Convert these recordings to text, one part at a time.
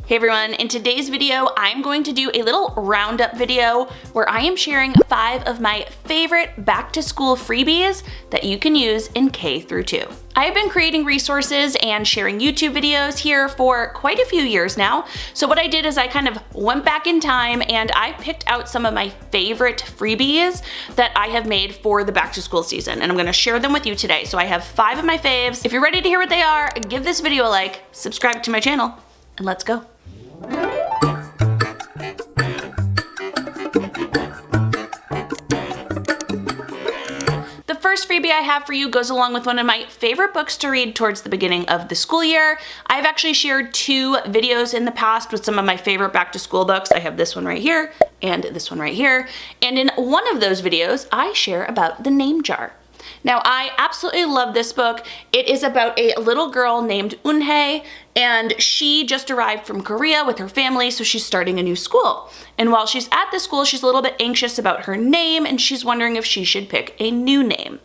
Hey everyone, in today's video, I'm going to do a little roundup video where I am sharing 5 of my favorite back to school freebies that you can use in K through 2. I have been creating resources and sharing YouTube videos here for quite a few years now. So what I did is I kind of went back in time and I picked out some of my favorite freebies that I have made for the back to school season, and I'm gonna share them with you today. So I have 5 of my faves. If you're ready to hear what they are, give this video a like, subscribe to my channel, and let's go. The first freebie I have for you goes along with one of my favorite books to read towards the beginning of the school year. I've actually shared 2 videos in the past with some of my favorite back to school books. I have this one right here and this one right here. And in one of those videos, I share about the name jar. Now, I absolutely love this book. It is about a little girl named Eunhae, and she just arrived from Korea with her family, so she's starting a new school. And while she's at the school, she's a little bit anxious about her name, and she's wondering if she should pick a new name.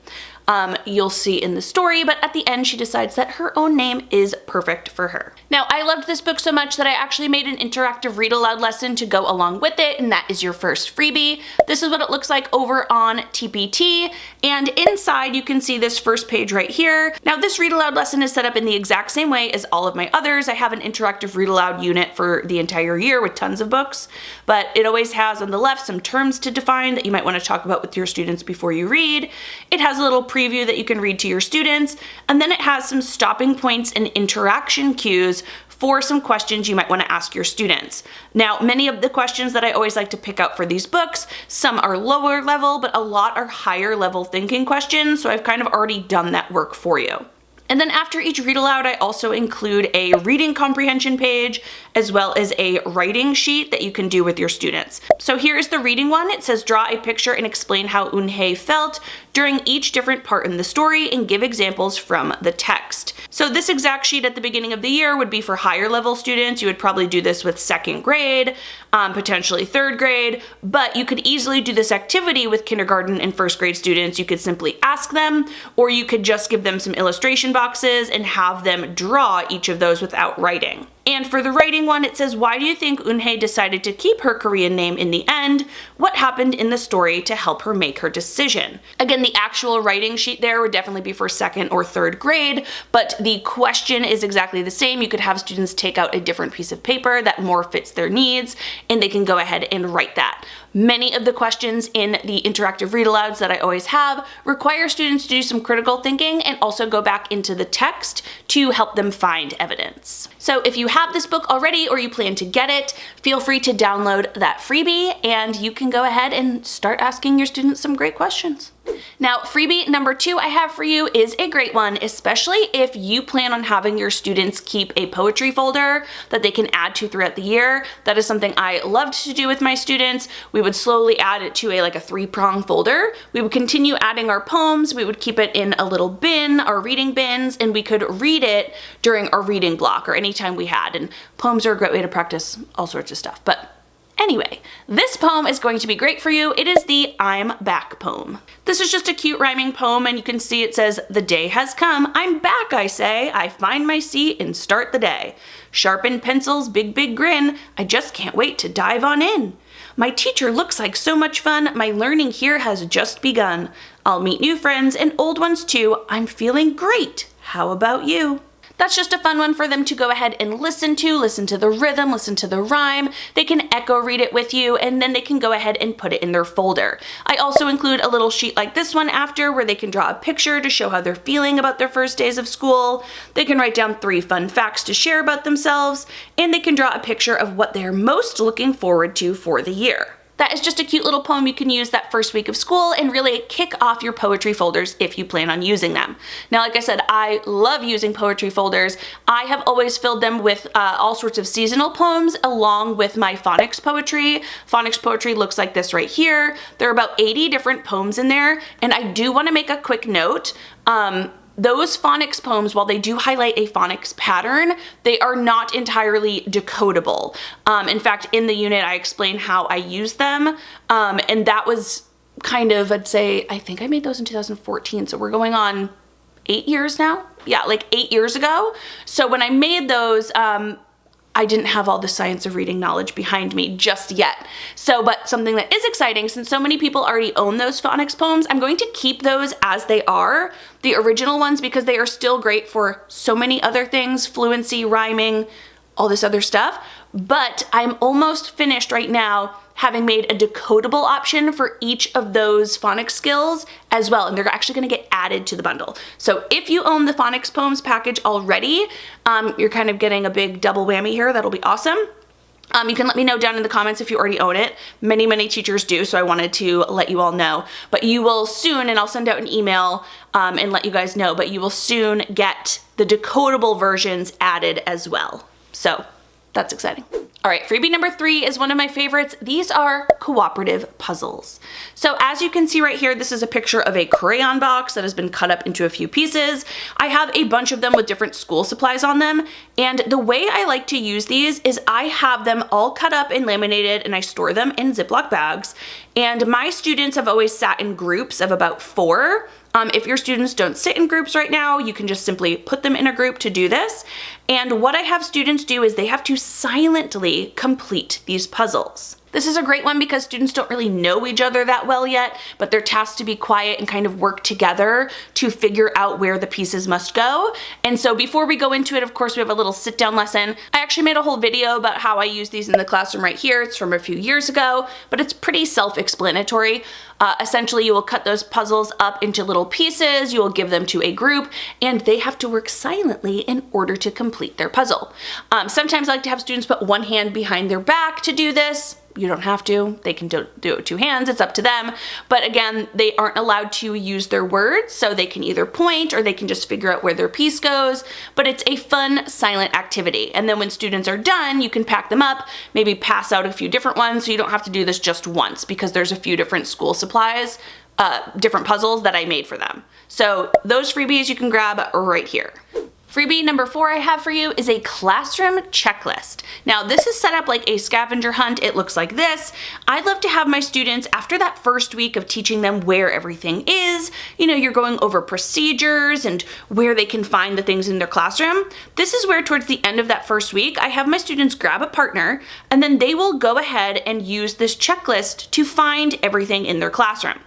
You'll see in the story, but at the end she decides that her own name is perfect for her. Now, I loved this book so much that I actually made an interactive read aloud lesson to go along with it, and that is your first freebie. This is what it looks like over on TPT, and inside you can see this first page right here. Now, this read aloud lesson is set up in the exact same way as all of my others. I have an interactive read aloud unit for the entire year with tons of books, but it always has on the left some terms to define that you might want to talk about with your students before you read. It has a little preview that you can read to your students, and then it has some stopping points and interaction cues for some questions you might want to ask your students. Now, many of the questions that I always like to pick out for these books, some are lower level, but a lot are higher level thinking questions, so I've kind of already done that work for you. And then after each read aloud, I also include a reading comprehension page as well as a writing sheet that you can do with your students. So here's the reading one. It says, draw a picture and explain how Eunhae felt during each different part in the story and give examples from the text. So this exact sheet at the beginning of the year would be for higher level students. You would probably do this with 2nd grade, potentially 3rd grade, but you could easily do this activity with kindergarten and 1st grade students. You could simply ask them, or you could just give them some illustration boxes and have them draw each of those without writing. And for the writing one, it says, why do you think Eunhae decided to keep her Korean name in the end? What happened in the story to help her make her decision? Again, the actual writing sheet there would definitely be for 2nd or 3rd grade, but the question is exactly the same. You could have students take out a different piece of paper that more fits their needs, and they can go ahead and write that. Many of the questions in the interactive read alouds that I always have require students to do some critical thinking and also go back into the text to help them find evidence. So if you have this book already or you plan to get it, feel free to download that freebie and you can go ahead and start asking your students some great questions. Now, freebie number 2 I have for you is a great one, especially if you plan on having your students keep a poetry folder that they can add to throughout the year. That is something I loved to do with my students. We would slowly add it to a 3-prong folder. We would continue adding our poems. We would keep it in a little bin, our reading bins, and we could read it during our reading block or anytime we had. And poems are a great way to practice all sorts of stuff. But anyway, this poem is going to be great for you. It is the I'm Back poem. This is just a cute rhyming poem, and you can see it says, the day has come, I'm back, I say. I find my seat and start the day. Sharpened pencils, big, big grin. I just can't wait to dive on in. My teacher looks like so much fun. My learning here has just begun. I'll meet new friends and old ones too. I'm feeling great. How about you? That's just a fun one for them to go ahead and listen to the rhythm, listen to the rhyme. They can echo read it with you, and then they can go ahead and put it in their folder. I also include a little sheet like this one after where they can draw a picture to show how they're feeling about their first days of school. They can write down 3 fun facts to share about themselves, and they can draw a picture of what they're most looking forward to for the year. That is just a cute little poem you can use that first week of school and really kick off your poetry folders if you plan on using them. Now, like I said, I love using poetry folders. I have always filled them with all sorts of seasonal poems along with my phonics poetry. Phonics poetry looks like this right here. There are about 80 different poems in there, and I do want to make a quick note. Those phonics poems, while they do highlight a phonics pattern, they are not entirely decodable. In fact, in the unit, I explain how I use them, and that was kind of, I'd say, I think I made those in 2014, so we're going on 8 years now? Yeah, like 8 years ago. So when I made those, I didn't have all the science of reading knowledge behind me just yet. So, but something that is exciting, since so many people already own those phonics poems, I'm going to keep those as they are, the original ones, because they are still great for so many other things, fluency, rhyming, all this other stuff. But I'm almost finished right now having made a decodable option for each of those phonics skills as well, and they're actually gonna get added to the bundle. So if you own the phonics poems package already, you're kind of getting a big double whammy here. That'll be awesome. You can let me know down in the comments if you already own it. Many teachers do, so I wanted to let you all know. But you will soon, and I'll send out an email and let you guys know, but you will soon get the decodable versions added as well. So that's exciting. All right, freebie number 3 is one of my favorites. These are cooperative puzzles. So as you can see right here, this is a picture of a crayon box that has been cut up into a few pieces. I have a bunch of them with different school supplies on them. And the way I like to use these is I have them all cut up and laminated, and I store them in Ziploc bags. And my students have always sat in groups of about 4. If your students don't sit in groups right now, you can just simply put them in a group to do this. And what I have students do is they have to silently complete these puzzles. This is a great one because students don't really know each other that well yet, but they're tasked to be quiet and kind of work together to figure out where the pieces must go. And so before we go into it, of course, we have a little sit down lesson. I actually made a whole video about how I use these in the classroom right here. It's from a few years ago, but it's pretty self-explanatory. Essentially, you will cut those puzzles up into little pieces, you will give them to a group, and they have to work silently in order to complete their puzzle. Sometimes I like to have students put one hand behind their back to do this. You don't have to. They can do it with 2 hands. It's up to them. But again, they aren't allowed to use their words, so they can either point or they can just figure out where their piece goes. But it's a fun, silent activity. And then when students are done, you can pack them up, maybe pass out a few different ones, so you don't have to do this just once, because there's a few different school supplies, different puzzles that I made for them. So those freebies you can grab right here. Freebie number 4 I have for you is a classroom checklist. Now this is set up like a scavenger hunt. It looks like this. I love to have my students, after that first week of teaching them where everything is, you know, you're going over procedures and where they can find the things in their classroom. This is where towards the end of that first week, I have my students grab a partner, and then they will go ahead and use this checklist to find everything in their classroom.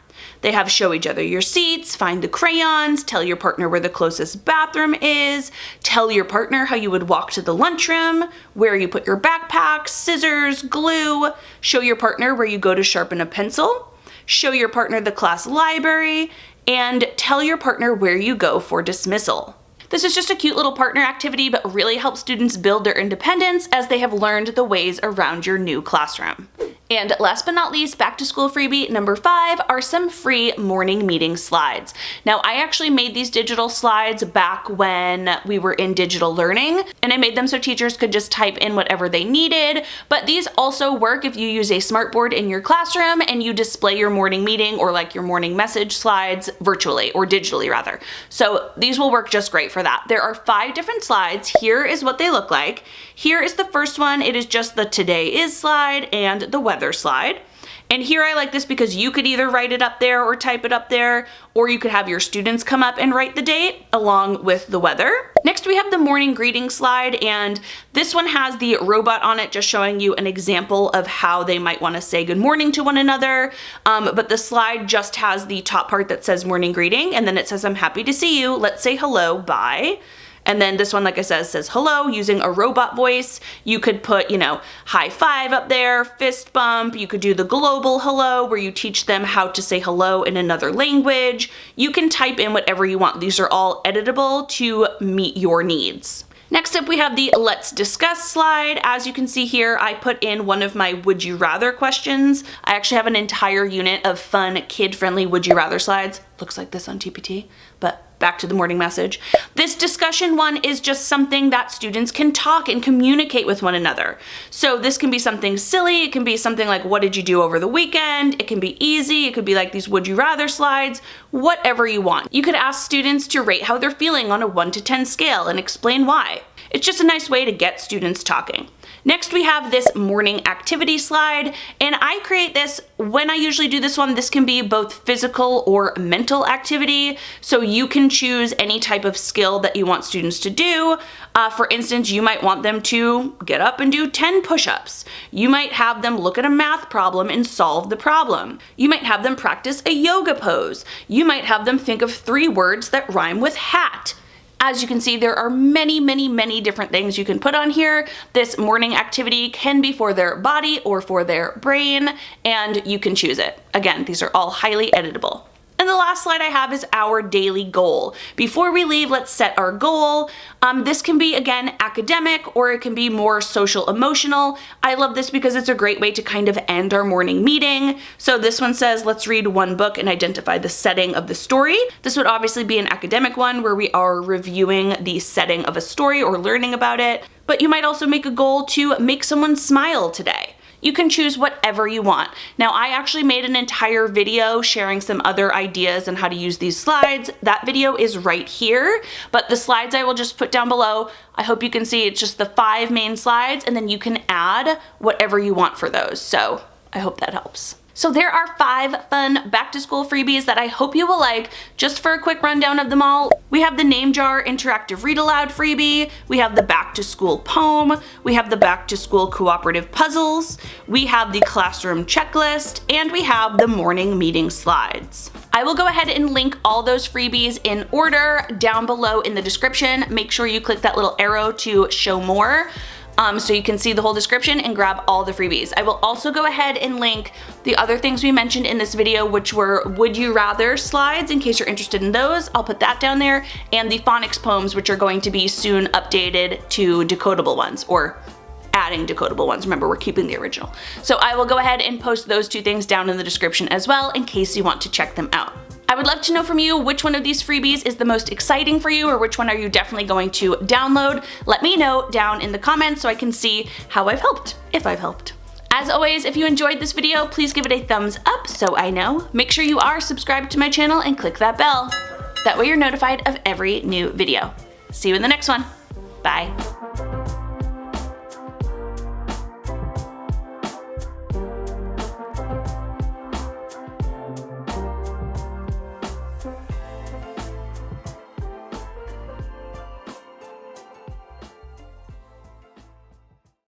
They have show each other your seats, find the crayons, tell your partner where the closest bathroom is, tell your partner how you would walk to the lunchroom, where you put your backpack, scissors, glue, show your partner where you go to sharpen a pencil, show your partner the class library, and tell your partner where you go for dismissal. This is just a cute little partner activity, but really helps students build their independence as they have learned the ways around your new classroom. And last but not least, back to school freebie number 5 are some free morning meeting slides. Now, I actually made these digital slides back when we were in digital learning, and I made them so teachers could just type in whatever they needed, but these also work if you use a smartboard in your classroom and you display your morning meeting or like your morning message slides virtually, or digitally rather. So these will work just great for that. There are 5 different slides. Here is what they look like. Here is the first one. It is just the today is slide and the weather slide. And here I like this because you could either write it up there or type it up there, or you could have your students come up and write the date along with the weather. Next we have the morning greeting slide, and this one has the robot on it just showing you an example of how they might want to say good morning to one another. But the slide just has the top part that says morning greeting, and then it says I'm happy to see you, let's say hello, bye. And then this one, like I said, says hello using a robot voice. You could put, you know, high five up there, fist bump. You could do the global hello where you teach them how to say hello in another language. You can type in whatever you want. These are all editable to meet your needs. Next up, we have the let's discuss slide. As you can see here, I put in one of my would you rather questions. I actually have an entire unit of fun, kid-friendly would you rather slides. Looks like this on TPT, but back to the morning message. This discussion one is just something that students can talk and communicate with one another. So this can be something silly. It can be something like, what did you do over the weekend? It can be easy. It could be like these would you rather slides, whatever you want. You could ask students to rate how they're feeling on a 1 to 10 scale and explain why. It's just a nice way to get students talking. Next, we have this morning activity slide, and I create this when I usually do this one. This can be both physical or mental activity, so you can choose any type of skill that you want students to do. For instance, you might want them to get up and do 10 push-ups. You might have them look at a math problem and solve the problem. You might have them practice a yoga pose. You might have them think of 3 words that rhyme with hat. As you can see, there are many, many, many different things you can put on here. This morning activity can be for their body or for their brain, and you can choose it. Again, these are all highly editable. And the last slide I have is our daily goal. Before we leave, let's set our goal. This can be, again, academic, or it can be more social emotional. I love this because it's a great way to kind of end our morning meeting. So this one says, let's read one book and identify the setting of the story. This would obviously be an academic one where we are reviewing the setting of a story or learning about it. But you might also make a goal to make someone smile today. You can choose whatever you want. Now, I actually made an entire video sharing some other ideas on how to use these slides. That video is right here, but the slides I will just put down below. I hope you can see it's just the 5 main slides, and then you can add whatever you want for those. So I hope that helps. So there are 5 fun back to school freebies that I hope you will like. Just for a quick rundown of them all, we have the Name Jar Interactive Read Aloud freebie, we have the back to school poem, we have the back to school cooperative puzzles, we have the classroom checklist, and we have the morning meeting slides. I will go ahead and link all those freebies in order down below in the description. Make sure you click that little arrow to show more. So you can see the whole description and grab all the freebies. I will also go ahead and link the other things we mentioned in this video, which were Would You Rather slides, in case you're interested in those. I'll put that down there, and the phonics poems, which are going to be soon updated to decodable ones, or adding decodable ones. Remember, we're keeping the original. So I will go ahead and post those 2 things down in the description as well, in case you want to check them out. I would love to know from you which one of these freebies is the most exciting for you, or which one are you definitely going to download. Let me know down in the comments so I can see how I've helped, if I've helped. As always, if you enjoyed this video, please give it a thumbs up so I know. Make sure you are subscribed to my channel and click that bell. That way you're notified of every new video. See you in the next one. Bye.